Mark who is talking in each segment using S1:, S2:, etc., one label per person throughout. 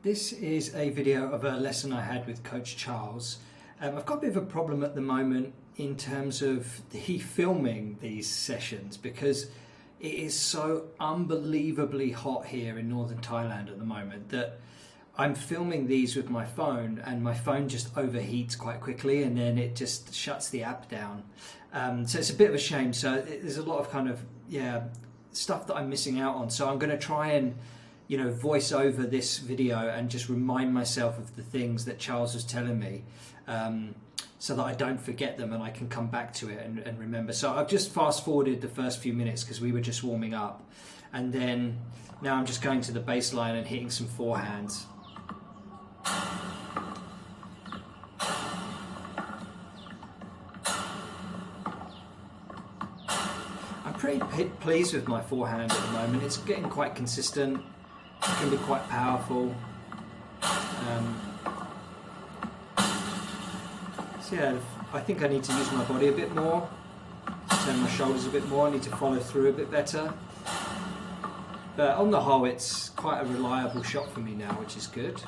S1: This is a video of a lesson I had with Coach Charles. I've got a bit of a problem at the moment in terms of the filming these sessions because it is so unbelievably hot here in northern Thailand at the moment that I'm filming these with my phone and my phone just overheats quite quickly and then it just shuts the app down. So it's a bit of a shame. So there's a lot of stuff that I'm missing out on. So I'm going to try and voice over this video and just remind myself of the things that Charles was telling me so that I don't forget them and I can come back to it and remember. So I've just fast forwarded the first few minutes because we were just warming up, and then now I'm just going to the baseline and hitting some forehands. I'm pretty pleased with my forehand at the moment. It's getting quite consistent. It can be quite powerful. So yeah, I think I need to use my body a bit more, turn my shoulders a bit more. I need to follow through a bit better. But on the whole, it's quite a reliable shot for me now, which is good.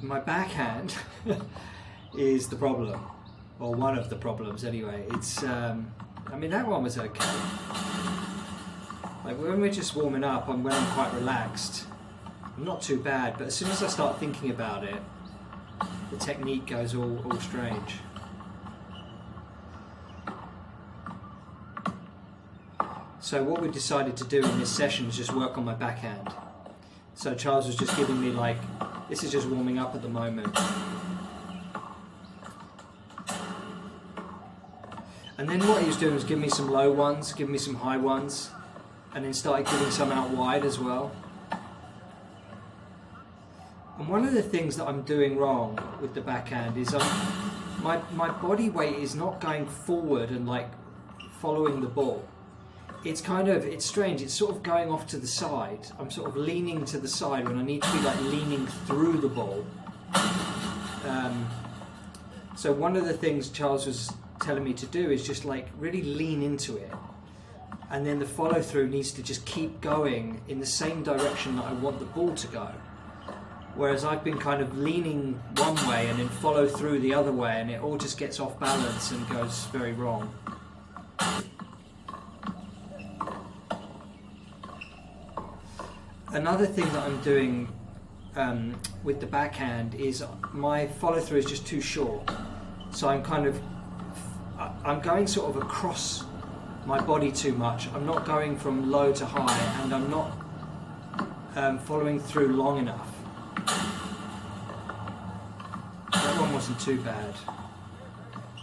S1: My backhand is the problem, or one of the problems anyway. It's, I mean, that one was okay. Like when we're just warming up and when I'm quite relaxed, I'm not too bad, but as soon as I start thinking about it, the technique goes all strange. So what we decided to do in this session is just work on my backhand. So Charles was just giving me this is just warming up at the moment. And then what he was doing was giving me some low ones, giving me some high ones, and then started giving some out wide as well. And one of the things that I'm doing wrong with the backhand is my body weight is not going forward and following the ball. It's strange, it's sort of going off to the side. I'm sort of leaning to the side when I need to be leaning through the ball. So one of the things Charles was telling me to do is just really lean into it, and then the follow through needs to just keep going in the same direction that I want the ball to go, whereas I've been kind of leaning one way and then follow through the other way, and it all just gets off balance and goes very wrong. Another thing that I'm doing with the backhand is my follow through is just too short, so I'm going sort of across my body too much. I'm not going from low to high, and I'm not following through long enough. That one wasn't too bad.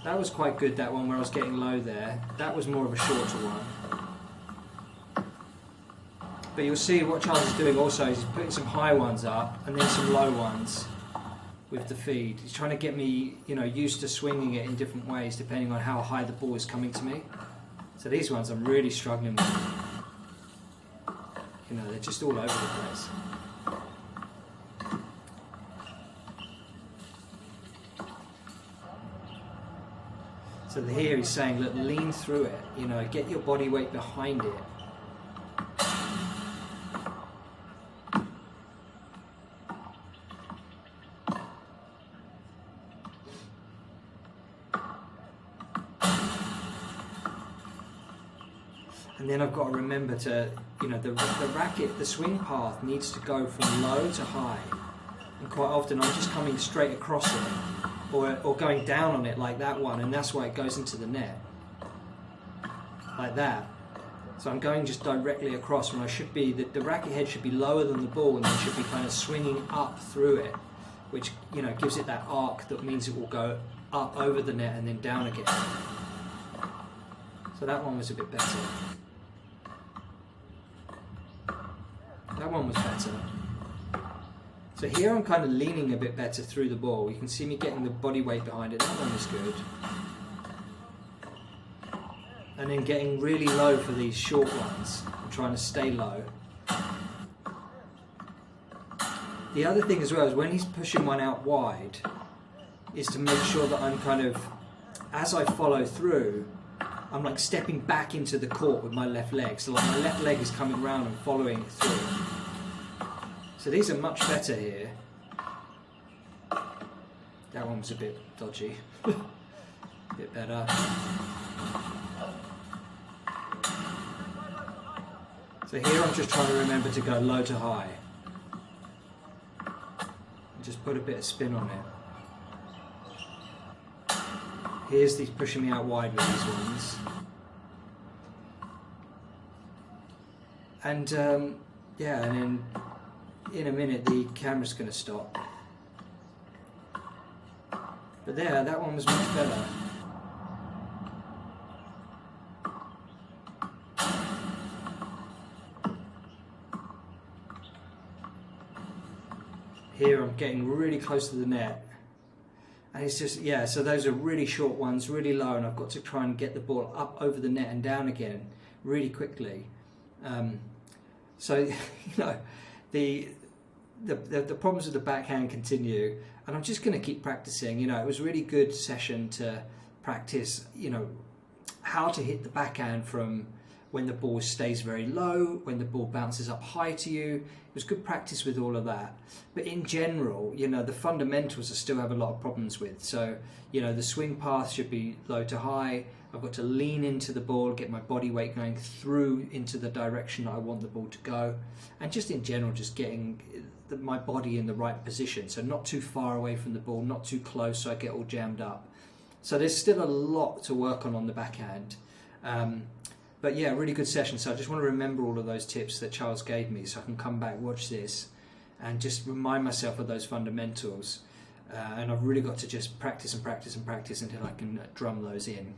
S1: That was quite good, that one where I was getting low there. That was more of a shorter one. But you'll see what Charles is doing also is he's putting some high ones up and then some low ones with the feed. He's trying to get me, used to swinging it in different ways depending on how high the ball is coming to me. So these ones I'm really struggling with. They're just all over the place. So here he's saying, look, lean through it, get your body weight behind it. And then I've got to remember to, the racket, the swing path needs to go from low to high. And quite often I'm just coming straight across it or going down on it like that one, and that's why it goes into the net. Like that. So I'm going just directly across when I should be, the racket head should be lower than the ball and then should be kind of swinging up through it, which, gives it that arc that means it will go up over the net and then down again. So that one was a bit better. That one was better. So here I'm kind of leaning a bit better through the ball. You can see me getting the body weight behind it. That one is good. And then getting really low for these short ones. I'm trying to stay low. The other thing as well is when he's pushing one out wide, is to make sure that I'm kind of as I follow through, I'm like stepping back into the court with my left leg. So like my left leg is coming round and following it through. So these are much better here. That one was a bit dodgy. A bit better. So here I'm just trying to remember to go low to high. And just put a bit of spin on it. Here's these pushing me out wide with these ones. And yeah, and then in a minute the camera's going to stop. But there, that one was much better. Here I'm getting really close to the net. And it's just, yeah, so those are really short ones, really low, and I've got to try and get the ball up over the net and down again really quickly. So, you know, the problems with the backhand continue, and I'm just going to keep practicing. You know, it was a really good session to practice, you know, how to hit the backhand from when the ball stays very low, when the ball bounces up high to you. It was good practice with all of that. But in general, you know, the fundamentals I still have a lot of problems with. So, you know, the swing path should be low to high. I've got to lean into the ball, get my body weight going through into the direction that I want the ball to go. And just in general, just getting my body in the right position. So not too far away from the ball, not too close so I get all jammed up. So there's still a lot to work on the backhand. But yeah, really good session. So I just want to remember all of those tips that Charles gave me so I can come back, watch this, and just remind myself of those fundamentals. And I've really got to just practice and practice and practice until I can drum those in.